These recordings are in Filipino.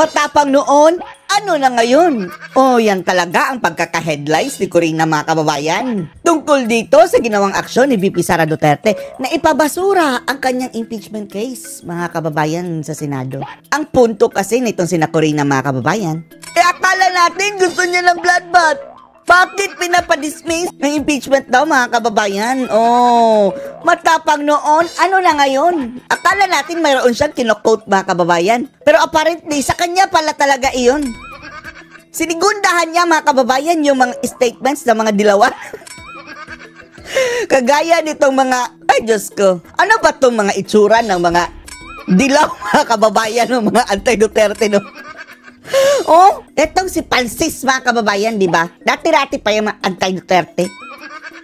Matapang noon, ano na ngayon? Oh, yan talaga ang pagkaka-headlines ni Corina, mga kababayan. Tungkol dito sa ginawang aksyon ni VP Sara Duterte na ipabasura ang kanyang impeachment case, mga kababayan, sa Senado. Ang punto kasi nitong sina Corina, mga kababayan, akala natin gusto niya ng bloodbath. Bakit pinapadismiss ng impeachment daw, mga kababayan? Oh, matapang noon, ano na ngayon? Akala natin mayroon siyang kinoquote, mga kababayan. Pero apparently, sa kanya pala talaga iyon. Sinigundahan niya, mga kababayan, yung mga statements ng mga dilawan. Kagaya nitong mga, ay Diyos ko, ano ba itong mga itsura ng mga dilaw, mga kababayan, ng mga anti-Duterte, no? Oh, etong si Francis, mga kababayan, di ba? Dati-dati pa yung mga anti-Duterte.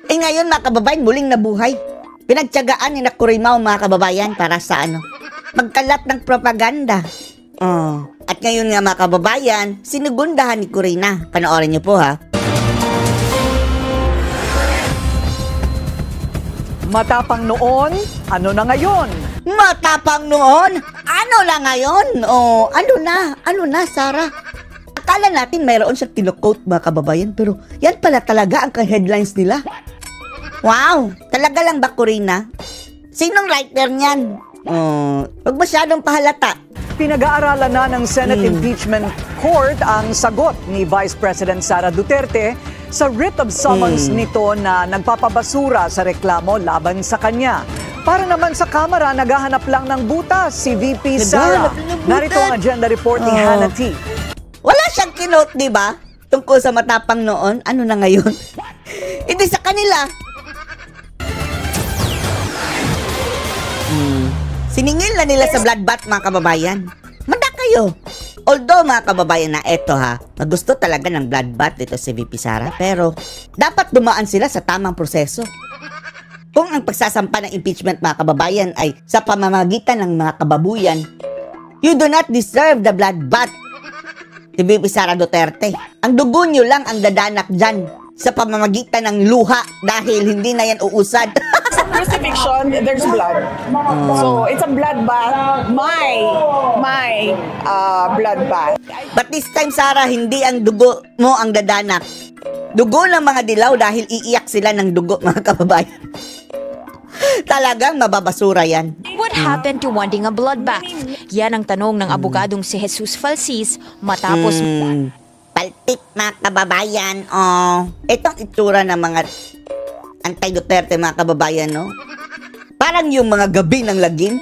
Ngayon, mga kababayan, muling nabuhay. Pinagtiyagaan ni Nakurimao, mga kababayan, para sa ano? Magkalat ng propaganda. Oh. At ngayon nga, mga kababayan, sinugundahan ni Corina. Panoorin niyo po, ha? Matapang noon, ano na ngayon? Matapang noon, ano na ngayon? Oh, ano na, Sara? Akala natin mayroon siyang tinoquote, mga kababayan, pero yan pala talaga ang headlines nila. Wow, talaga lang ba, Corina? Sinong writer niyan? Oh, wag masyadong pahalata. Pinag-aaralan na ng Senate Impeachment Court ang sagot ni Vice President Sara Duterte sa writ of summons nito na nagpapabasura sa reklamo laban sa kanya. Para naman sa Kamara, naghahanap lang ng butas si VP Sara. Narito ang agenda report ni Hannah T. Wala siyang kinote, di ba? Tungkol sa matapang noon, ano na ngayon? Hindi sa kanila. Siningil na nila sa bloodbath, mga kababayan. Manda kayo. Although, mga kababayan, na eto ha, magusto talaga ng bloodbath dito si VP Sara, pero dapat dumaan sila sa tamang proseso. Kung ang pagsasampa ng impeachment, mga kababayan, ay sa pamamagitan ng mga kababuyan, you do not deserve the bloodbath ni VP Sara Duterte. Ang dugo nyo lang ang dadanak dyan sa pamamagitan ng luha dahil hindi na yan uusad. Sa crucifixion, there's blood. So, it's a bloodbath. My bloodbath. But this time, Sara, hindi ang dugo mo ang dadanak. Dugo ng mga dilaw dahil iiyak sila ng dugo, mga kababayan. Talagang mababasura yan. What happened to wanting a bloodbath? Yan ang tanong ng abogadong si Jesus Falsis matapos... Paltik, mga kababayan. Oh, itong itsura ng mga anti-Duterte, mga kababayan, no? Parang yung mga gabi ng lagim.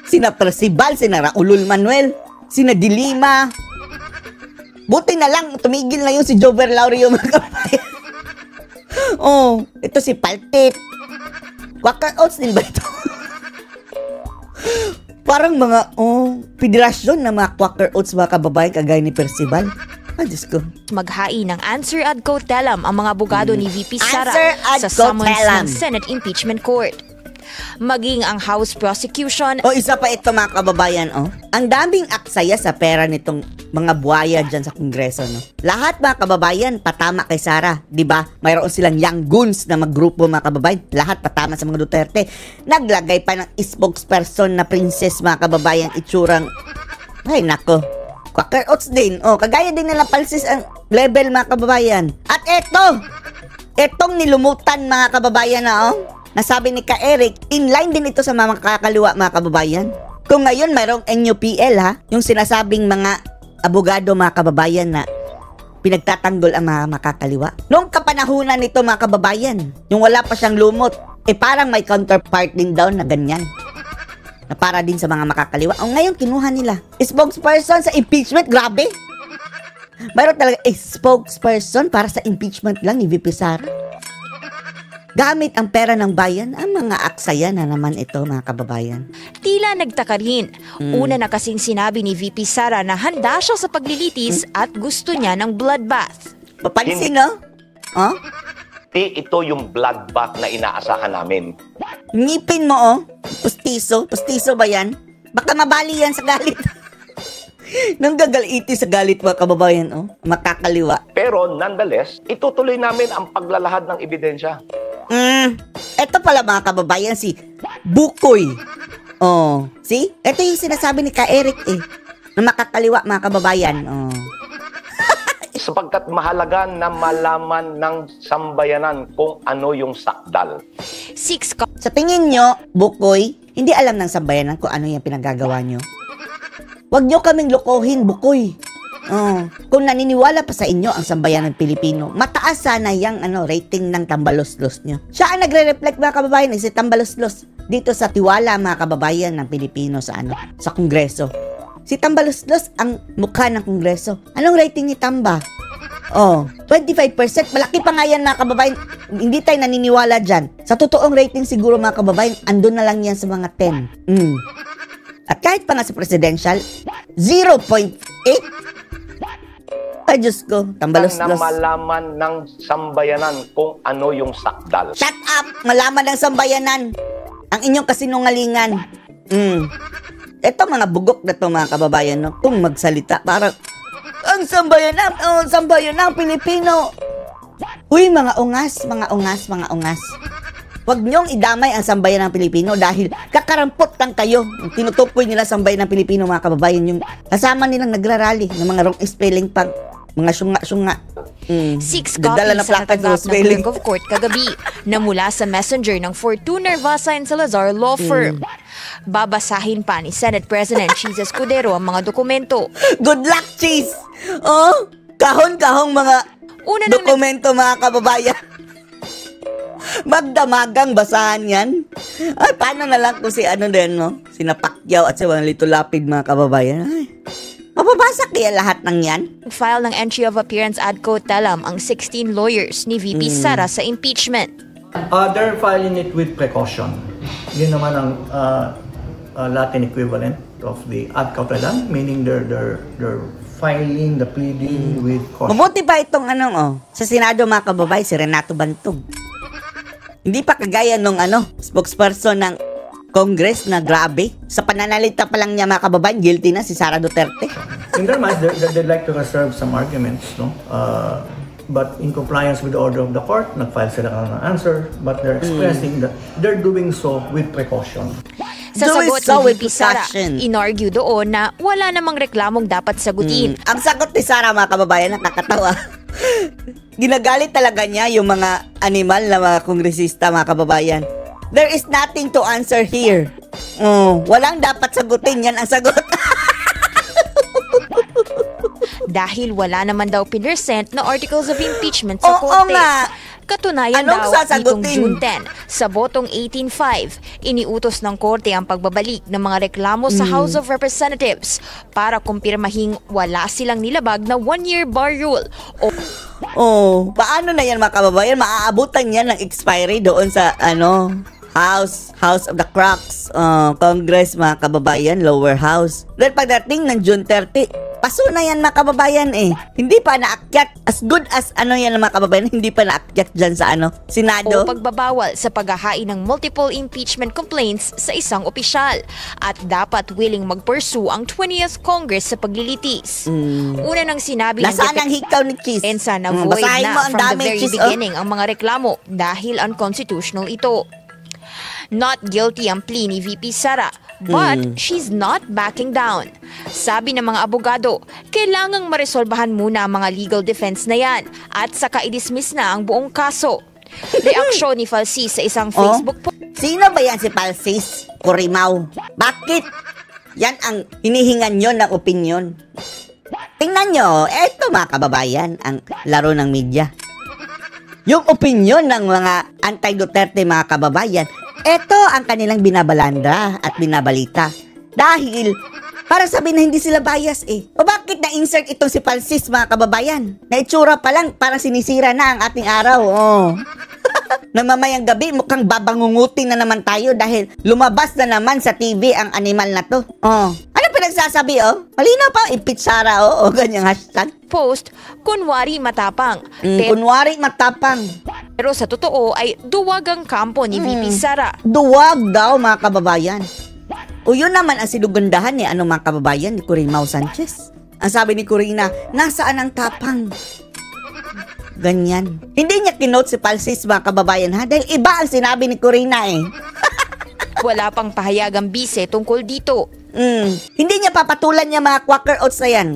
Sina Percival, sina Raulul Manuel, sina Dilima. Buti na lang, tumigil na yung si Jover Laurio, mga kababayan. Oh, ito si Paltik. Quaker Oats din ba ito? Parang mga, federasyon na mga Quaker Oats, mga kababayan, kagaya ni Percival. Ay, Diyos ko. Maghain ng answer ad cautelam ang mga abogado ni VP Sara sa Answer ad summons cautelam ng Senate Impeachment Court. Maging ang House Prosecution... Isa pa ito, mga kababayan, Ang daming aksaya sa pera nitong mga buhaya dyan sa Kongreso, no? Lahat, mga kababayan, patama kay Sara. Diba? Mayroon silang young goons na maggrupo, mga kababayan. Lahat patama sa mga Duterte. Naglagay pa ng spokesperson na princess, mga kababayan, itsurang... Ay, nako. Quaker Oats din. Kagaya din nila Falsis ang level, mga kababayan. At etong nilumutan, mga kababayan, na nasabi ni Ka Eric, inline din ito sa mga kakaliwa, mga kababayan. Kung ngayon mayroong NUPL, ha, yung sinasabing mga abogado, mga kababayan, na pinagtatanggol ang mga makakaliwa. Noong kapanahunan nito, mga kababayan, yung wala pa siyang lumot, parang may counterpart din daw na ganyan. Na para din sa mga makakaliwa. Ngayon, kinuha nila. Spokesperson sa impeachment, grabe. Mayroon talaga spokesperson para sa impeachment lang ni VP Sara. Gamit ang pera ng bayan, ang mga aksaya na naman ito, mga kababayan. Tila nagtaka rin. Una na kasing sinabi ni VP Sara na handa siya sa paglilitis at gusto niya ng bloodbath. Papansin, no? Ito yung bloodbath na inaasahan namin. Ngipin mo, Pustiso. Pustiso ba yan? Baka mabali yan sa galit. Nang gagaliti sa galit, mga kababayan, makakaliwa. Pero nonetheless, itutuloy namin ang paglalahad ng ebidensya. Ito pala, mga kababayan, si Bukoy. See? Ito yung sinasabi ni Ka Eric, na makakaliwa mga kababayan. Oh. Sapagkat mahalaga na malaman ng sambayanan kung ano yung sakdal. 6 Sa tingin nyo, Bukoy, hindi alam ng sambayanan kung ano yung pinagagawa nyo. Huwag nyo kaming lokohin, Bukoy. Oh, kung naniniwala pa sa inyo ang sambayanan Pilipino, mataas sana yung rating ng Tambaloslos nyo. Siya ang nagre-reflect mga kababayan, si Tambaloslos dito sa tiwala mga kababayan ng Pilipino sa sa Kongreso. Si Tambaloslos ang mukha ng Kongreso. Anong rating ni Tamba? Oh, 25%. Malaki pa nga yan mga kababayan. Hindi tayo naniniwala dyan. Sa totoong rating siguro mga kababayan, andun na lang yan sa mga 10. At kahit pa nga sa presidential, 0.8. Ay, Diyos ko, Tambaloslos. Na malaman ng sambayanan kung ano yung sakdal. Shut up! Malaman ng sambayanan ang inyong kasinungalingan. Ito mga bugok na to mga kababayan, no? Kung magsalita, parang, ang sambayanan Pilipino. Uy, mga ungas. Huwag niyong idamay ang sambayanan Pilipino dahil kakarampot lang kayo. Tinutukoy nila sambayanan Pilipino mga kababayan, yung kasama nilang nagrarally ng mga wrong spelling pang mga syunga-syunga. 6 Dadala na copies sa plakat natanggap sa ng spelling. Clerk of Court kagabi na mula sa messenger ng Fortuna Vasa and Salazar Law Firm. Babasahin pa ni Senate President Cheese Escudero ang mga dokumento. Good luck, Cheese! Oh, kahon-kahong mga Una nang dokumento mga kababayan. Magdamagang basahan yan. Ay, paano na lang kung si si Pacquiao at si Lito Lapid mga kababayan. Ay, mababasa kaya lahat ng yan? file ng entry of appearance ad quo telam ang 16 lawyers ni VP Sara sa impeachment. They're filing it with precaution. Yun naman ang Latin equivalent of the ad cautelam, meaning they're filing the pleading with caution. Mabuti pa itong sa Senado mga kababayan, si Renato Bantog. Hindi pa kagaya nung spokesperson ng Congress na grabe. Sa pananalita pa lang niya mga kababayan, guilty na si Sara Duterte. In their minds, they'd like to reserve some arguments, no? But in compliance with the order of the court, nag-file sila ng answer, but they're expressing that they're doing so with precaution. Sa Do sagot it so ni with VP Sara, precaution. inargue doon na wala namang reklamong dapat sagutin. Ang sagot ni Sara mga kababayan, nakakatawa. Ginagalit talaga niya yung mga animal na mga kongresista mga kababayan. There is nothing to answer here. Walang dapat sagutin, yan ang sagot. Dahil wala naman daw pinresent na articles of impeachment sa Oo korte. nga. Katunayan Anong daw sasagutin? nitong June 10, sa botong 18-5, iniutos ng korte ang pagbabalik ng mga reklamo sa House of Representatives para kumpirmahing wala silang nilabag na 1-year bar rule o Paano na yan mga kababayan? Maaabutan yan ng expiry doon sa House of the Crocs, Congress mga kababayan, lower house. Dahil pagdating ng June 30, paso na yan mga kababayan Hindi pa naakyat. As good as yan mga kababayan, hindi pa naakyat dyan sa Senado. o pagbabawal sa paghahain ng multiple impeachment complaints sa isang opisyal at dapat willing mag-pursue ang 20th Congress sa paglilitis. Una nang sinabi ng Nasaan ang hikaw ni Cheese? Ensa na void Basahin mo na ang from the dami, very Cheese, beginning ang mga reklamo dahil unconstitutional ito. Not guilty ang plea ni VP Sara, but she's not backing down. Sabi ng mga abogado, kailangang maresolbahan muna ang mga legal defense na yan at saka i-dismiss na ang buong kaso. Reaksyon ni Falsis sa isang Facebook post. Sino ba yan si Palsis Curimaw? Bakit? Yan ang hinihingan nyo ng opinyon. Tingnan nyo, eto mga kababayan, ang laro ng media. Yung opinyon ng mga anti-Duterte mga kababayan, eto ang kanilang binabalanda at binabalita. Dahil, para sabihin na hindi sila bias O bakit na-insert itong si Palsis mga kababayan? Na itsura pa lang, parang sinisira na ang ating araw. Nang mamayang gabi, mukhang babangungutin na naman tayo dahil lumabas na naman sa TV ang animal na to. Ano pinagsasabi Malinaw pa, impeach Sara ganyang hashtag. Post, kunwari matapang. Kunwari matapang. Pero sa totoo ay duwag ang kampo ni VP Sara. Duwag daw mga kababayan. Yun naman ang sinugundahan ni mga kababayan ni Corinao Sanchez. Ang sabi ni Corina, nasaan ang tapang? Ganyan. Hindi niya kinote si Palsis mga kababayan dahil iba ang sinabi ni Corina Wala pang pahayag ang bise tungkol dito. Hindi niya papatulan niya mga quacker oats na yan.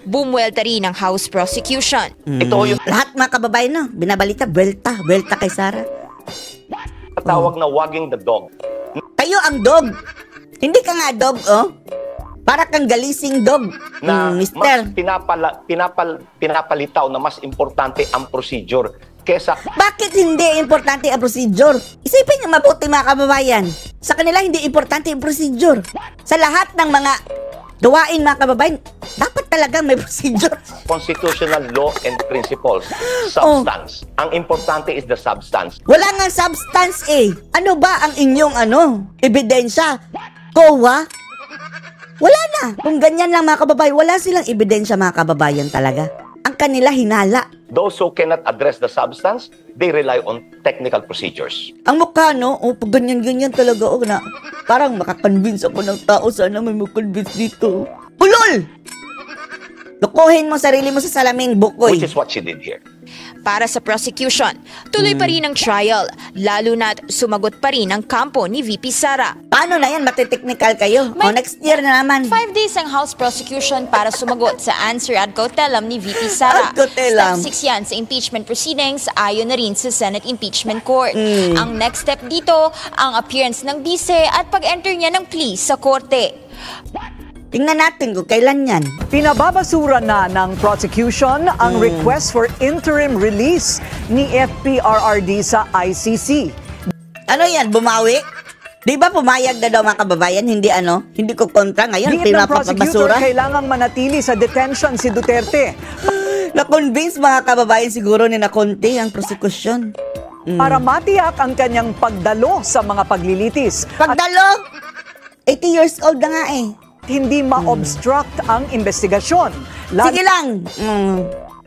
Bumuelta rin ang House prosecution. Ito yung Lahat mga kababayan, no? Binabalita, welta kay Sara. tawag na wagging the dog. Kayo ang dog. Hindi ka nga dog, oh. Para kang galising dog, Na mister. mas pinapalitaw na mas importante ang procedure kesa Bakit hindi importante ang procedure? Isipin niyo mabuti mga kababayan. Sa kanila hindi importante ang procedure. Sa lahat ng mga gawain mga kababayan, dapat talaga may procedure. constitutional law and principles. Substance. Ang importante is the substance. Wala nga substance eh. Ano ba ang inyong ebidensya? COA? Wala na. Kung ganyan lang mga kababayan, wala silang ebidensya mga kababayan talaga. Ang kanila hinala. Those who cannot address the substance, they rely on technical procedures. Ang mukha, no? O, pag ganyan-ganyan talaga, na parang makakonvince ako ng tao. Sana may makonvince dito. Ulol! Lukuhin mo sarili mo sa salamin, bukoy. Which is what she did here. Para sa prosecution, tuloy pa rin ang trial, lalo na't sumagot pa rin ang kampo ni VP Sara. Paano na yan? Matiteknikal kayo. O, next year na naman. 5 days ang House prosecution para sumagot sa answer ad cautelam ni VP Sara. Ad cautelam. Step 6 yan sa impeachment proceedings, ayon na rin sa Senate Impeachment Court. Ang next step dito, ang appearance ng bise at pag-enter niya ng plea sa korte. Tingnan natin kung kailan yan. Pinababasura na ng prosecution ang request for interim release ni FPRRD sa ICC. Ano yan? Bumawi? Di ba pumayag na daw mga kababayan? Hindi ko kontra ngayon. Diin ng prosecutor, Pinapapabasura. kailangang manatili sa detention si Duterte Na-convince mga kababayan siguro ni na konti ang prosekusyon. para matiyak ang kanyang pagdalo sa mga paglilitis at Pagdalo! 80 years old na nga eh. hindi ma-obstruct ang investigasyon. Sige lang.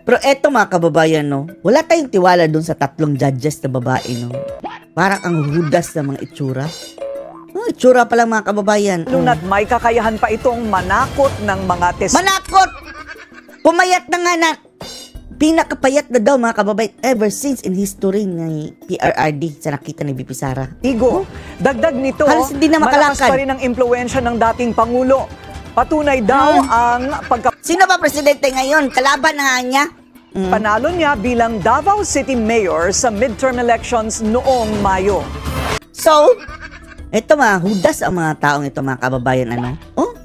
Pero eto mga kababayan, no? Wala tayong tiwala dun sa 3 judges na babae, no? Parang ang hudas ng mga itsura. Itsura pa lang mga kababayan. Luna't may kakayahan pa itong manakot ng mga Manakot! Pumayat na nga na. Pinakapayat na daw mga kababayan ever since in history ni PRRD sa nakita ni VP Sara. testigo. Dagdag nito, Halos hindi na malakas makalakad. pa rin ang impluensya ng dating Pangulo. Patunay daw ang Sino ba presidente ngayon? Kalaban na nga niya. pagkapanalo niya bilang Davao City Mayor sa midterm elections noong Mayo. So, eto mga hudas ang mga taong ito mga kababayan.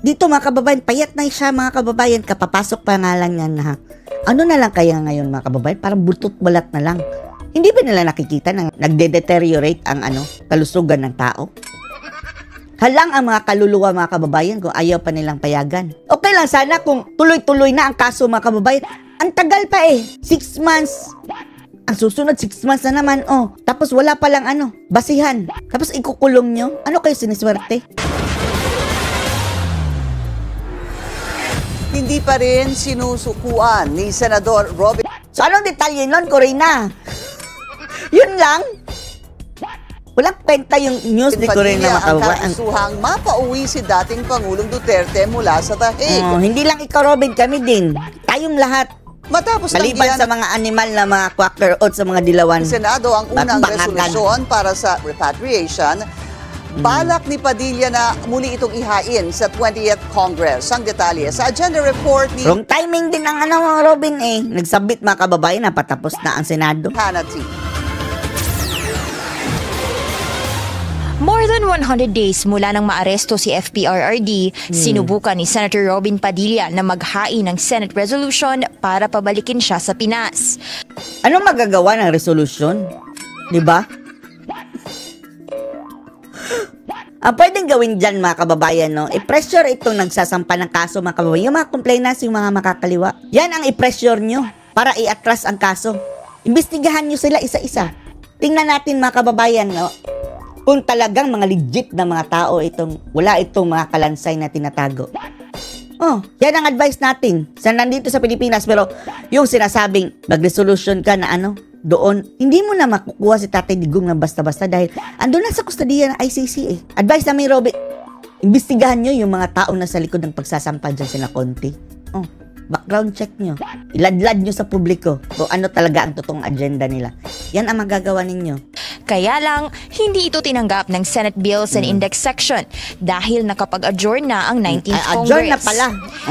Dito mga kababayan, payat na siya mga kababayan. Kapapasok pa nga lang yan na. Ano na lang kaya ngayon mga kababayan? Parang butot balat na lang. Hindi ba nila nakikita na nagde-deteriorate ang kalusugan ng tao? Halang ang mga kaluluwa mga kababayan kung ayaw pa nilang payagan. Okay lang sana kung tuloy-tuloy na ang kaso mga kababayan. Ang tagal pa eh. 6 months. Ang susunod 6 months na naman. Tapos wala pa lang basihan. Tapos ikukulong nyo. Ano kayo siniswerte? Hindi pa rin sinusukuan ni Senador Robin So anong detalye nun, Corina? Yun lang? Walang kwenta yung news ni Corina Padilla ang makababayan. kaasuhang mapauwi si dating Pangulong Duterte mula sa The Hague. Hindi lang ikaw, Robin, kami din. Tayong lahat. Matapos Maliban sa mga animal na mga quacker oats sa mga dilawan. ng Senado ang unang Bangagan. resolusyon para sa repatriation, balak ni Padilla na muli itong ihain sa 20th Congress. Ang detalye sa agenda report ni Wrong timing din ang mga Robin eh. Nagsabit mga kababayan na patapos na ang Senado. Hannity. More than 100 days mula nang maaresto si FPRRD, sinubukan ni Senator Robin Padilla na maghain ng Senate resolution para pabalikin siya sa Pinas. Anong magagawa ng resolution? Diba? Ang pwedeng gawin dyan mga kababayan, no? I-pressure itong nagsasampa ng kaso mga kababayan. Yung mga complainants, yung mga makakaliwa. Yan ang i-pressure nyo para i-atras ang kaso. Imbestigahan nyo sila isa-isa. Tingnan natin mga kababayan, no? Kung talagang mga legit na mga tao wala itong mga kalansay na tinatago. Yan ang advice natin sa nandito sa Pilipinas. Pero yung sinasabing mag-resolution ka na doon, hindi mo na makukuha si Tatay Digong na basta-basta dahil andun na sa kustodiya ng ICC eh. Advice namin, Robin, imbestigahan nyo yung mga tao na sa likod ng pagsasampa dyan sila Conti. Background check nyo. Iladlad nyo sa publiko kung ano talaga ang totoong agenda nila. Yan ang magagawa ninyo. Kaya lang, hindi ito tinanggap ng Senate Bills and Index Section dahil nakapag-adjourn na ang 19th Congress. Adjourn na pala.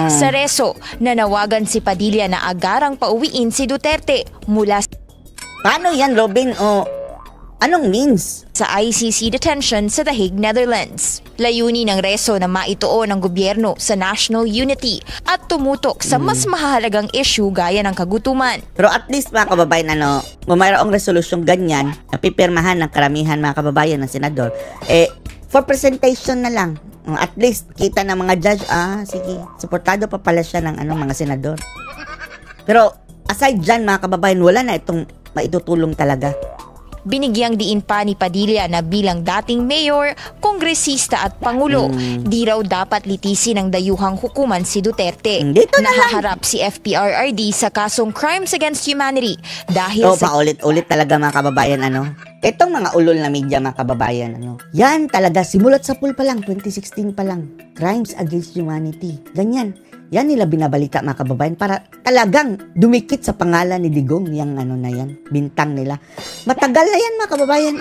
Sa reso, nanawagan si Padilla na agarang pauwiin si Duterte mula Paano yan, Robin? O, anong means? sa ICC detention sa The Hague, Netherlands. Layunin ng reso na maituon ng gobyerno sa national unity at tumutok sa mas mahalagang issue gaya ng kagutuman. Pero at least mga kababayan, kung mayroong resolusyong ganyan, napipirmahan ng karamihan mga kababayan ng senador, for presentation na lang. At least, kita ng mga judge, sige, suportado pa pala siya ng mga senador. Pero, aside dyan mga kababayan, wala na itong maitutulong talaga. Binigyang diin pa ni Padilla na bilang dating mayor, kongresista at pangulo, di raw dapat litisin ng dayuhang hukuman si Duterte. Dito na lang. Nahaharap si FPRRD sa kasong Crimes Against Humanity dahil sa paulit-ulit talaga mga kababayan, Itong mga ulol na media mga kababayan, yan talaga, simulat sa pool pa lang, 2016 pa lang, Crimes Against Humanity. Ganyan. Yan nila binabalita mga kababayan para talagang dumikit sa pangalan ni Digong yung na yan, bintang nila. Matagal na yan mga kababayan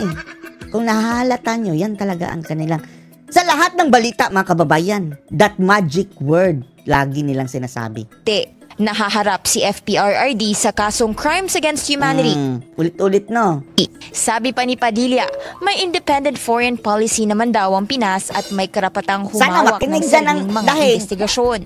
Kung nahahalata nyo, yan talaga ang kanilang. Sa lahat ng balita mga kababayan, that magic word, lagi nilang sinasabi. nahaharap si FPRRD sa kasong Crimes Against Humanity. Ulit-ulit, no? Sabi pa ni Padilla, may independent foreign policy naman daw ang Pinas at may karapatang humawak ng sariling mga investigasyon.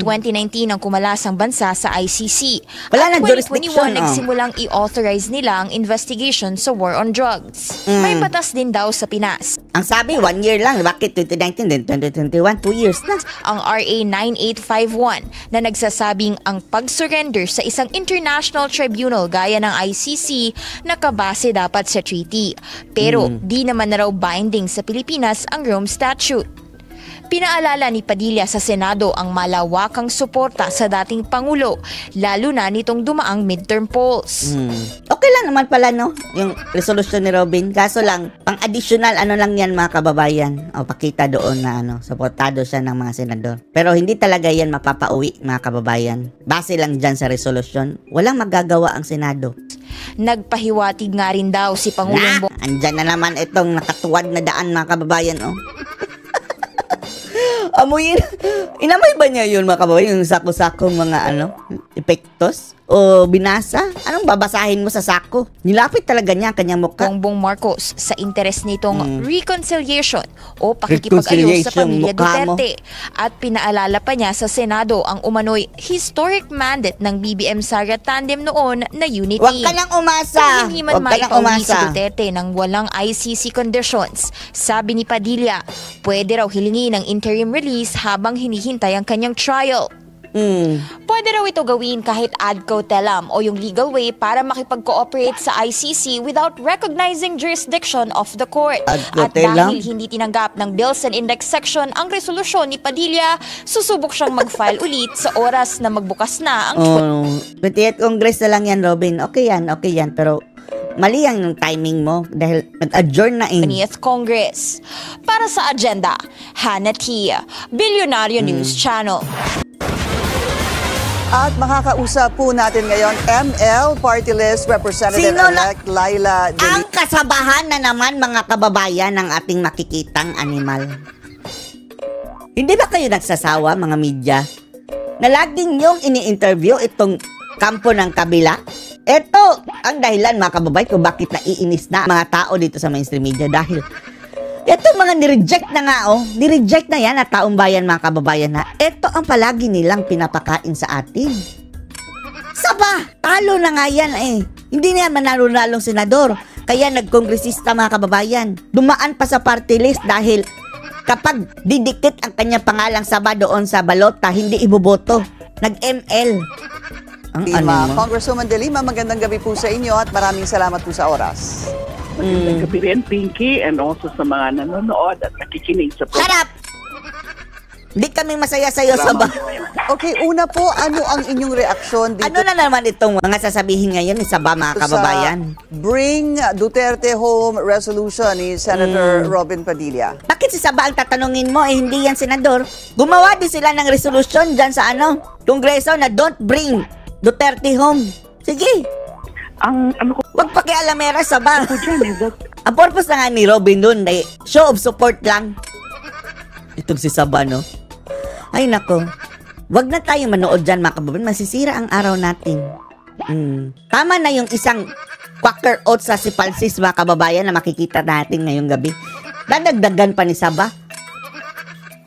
2019 ang kumalas ang bansa sa ICC. Wala at nang jurisdiction, 2021 nagsimulang i-authorize nila ang investigation sa war on drugs. May batas din daw sa Pinas. Ang sabi, 1 year lang. Bakit 2019 din 2021? 2 years na. Ang RA 9851 na nagsasabing ang pag-surrender sa isang international tribunal gaya ng ICC nakabase dapat sa treaty. Pero di naman na raw binding sa Pilipinas ang Rome Statute. Pinaalala ni Padilla sa Senado ang malawakang suporta sa dating Pangulo, lalo na nitong dumaang midterm polls. Okay lang naman pala, no? Yung resolution ni Robin. Kaso lang, pang-additional, lang yan mga kababayan. O, pakita doon na, suportado siya ng mga senador. Pero hindi talaga yan mapapauwi, mga kababayan. Base lang dyan sa resolution, walang magagawa ang Senado. Nagpahiwatig nga rin daw si Pangulong andyan na naman itong nakatuwad na daan, mga kababayan, Amoyin. Inamoy ba niya yun, mga kababayan? Yung sako-sakong mga, epektos? O binasa? Anong babasahin mo sa sako? Nilapit talaga niya ang kanyang mukha. Bongbong Marcos sa interes nitong reconciliation o pakikipag-ayos sa pamilya Duterte. At pinaalala pa niya sa Senado ang umano'y historic mandate ng BBM Sara tandem noon na unity. Huwag ka nang umasa. Kung hindi man maipauwi si Duterte ng walang ICC conditions, sabi ni Padilla, pwede raw hilingin ng interim release habang hinihintay ang kanyang trial. Pwede raw ito gawin kahit ad cautelam o yung legal way para makipag-cooperate sa ICC without recognizing jurisdiction of the court. At dahil hindi tinanggap ng Bills and Index Section ang resolusyon ni Padilla, susubok siyang mag-file ulit sa oras na magbukas na ang 28th Congress na lang yan, Robin. Okay yan. Pero mali ang timing mo dahil nag-adjourn na 20th Congress. Para sa agenda, Hannah T. Bilyonaryo News Channel. At makakausap po natin ngayon, ML Party List Representative-elect Laila De Ang kasabahan na naman, mga kababayan, ng ating makikitang animal. Hindi ba kayo nagsasawa, mga media, na laging yung ini-interview itong kampo ng kabila? Ito ang dahilan, mga kababayan, kung bakit naiinis na mga tao dito sa mainstream media dahil ito mga nireject na nga, nireject na yan at taong bayan, mga kababayan, na ito ang palagi nilang pinapakain sa atin. Saba, talo na nga yan Hindi na yan manalo-nalong senador. Kaya nagkongresista, mga kababayan. Dumaan pa sa party list dahil kapag didikit ang kanyang pangalang Saba doon sa balota, hindi iboboto. Nag-ML. Congresswoman De Lima, magandang gabi po sa inyo at maraming salamat po sa oras. Magandang gabi rin, Pinky, and also sa mga nanonood at nakikinig sa program. Harap! Hindi kami masaya sa'yo, Saba. Okay, una po, ano ang inyong reaksyon dito? Ano na naman itong mga sasabihin ngayon ni Saba, mga kababayan? Bring Duterte Home resolution ni Senator Robin Padilla. Bakit si Saba ang tatanungin mo? Hindi yan senador. Gumawa din sila ng resolution dyan sa Kongreso na don't bring Duterte home. Sige. Ang ano ko Wag pakialamera, Saba. dyan is that Ang purpose na nga ni Robin dun, ay show of support lang. Itong si Saba, no? Ay, nako. Wag na tayo manood dyan, mga kababayan. Masisira ang araw natin. Tama na yung isang quacker oats sa si Palsis, mga kababayan, na makikita natin ngayong gabi. Dadagdagan pa ni Saba.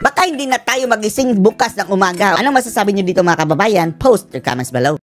Baka hindi na tayo magising bukas ng umaga. Anong masasabi nyo dito, mga kababayan? Post your comments below.